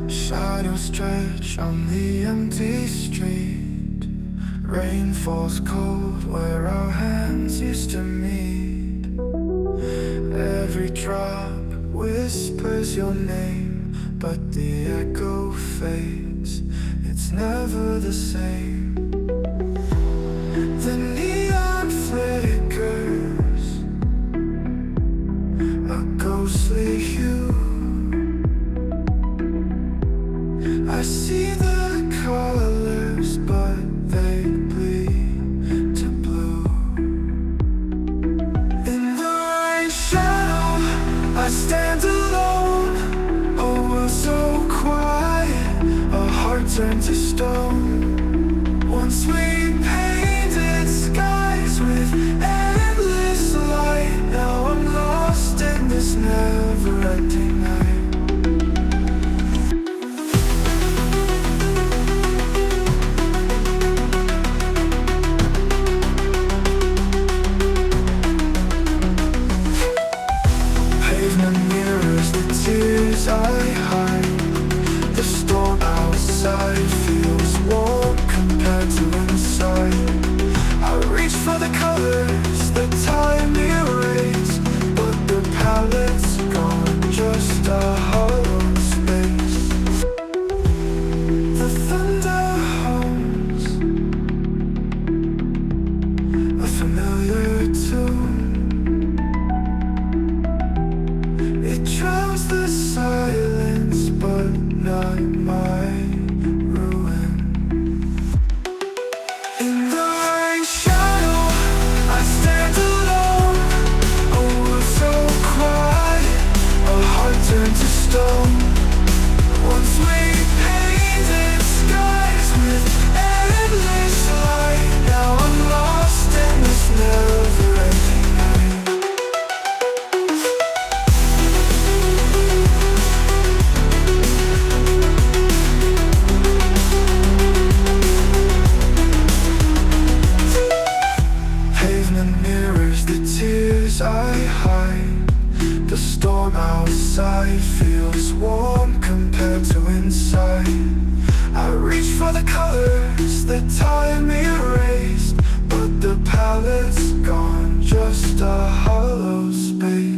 Shadows stretch on the empty street. Rain falls cold where our hands used to meet. Every drop whispers your name, but the echo fades. It's never the same. The neon flickers, a ghostly hue. I see the colors, but they bleed to blue. In the rain shadow, I stand alone. A world so quiet, a heart turned to stone. Once we painted skies with endless light. Now I'm lost in this never-ending night. Pavement mirrors the tears I hide. The storm outside feels warm compared to inside. I reach for the colors that time erased, but the palette's gone, just a hollow space. The thunder hums, a familiar tune. It drowns the silence, but not my ruin. In the rain shadow, I stand alone. A world so quiet, a heart turned to stone. Once we painted skies with endless light. Now I'm lost in this never-ending night. Pavement mirrors the tears I hide. The storm outside feels warm compared to inside. I reach for the colors that time erased, but the palette's gone, just a hollow space.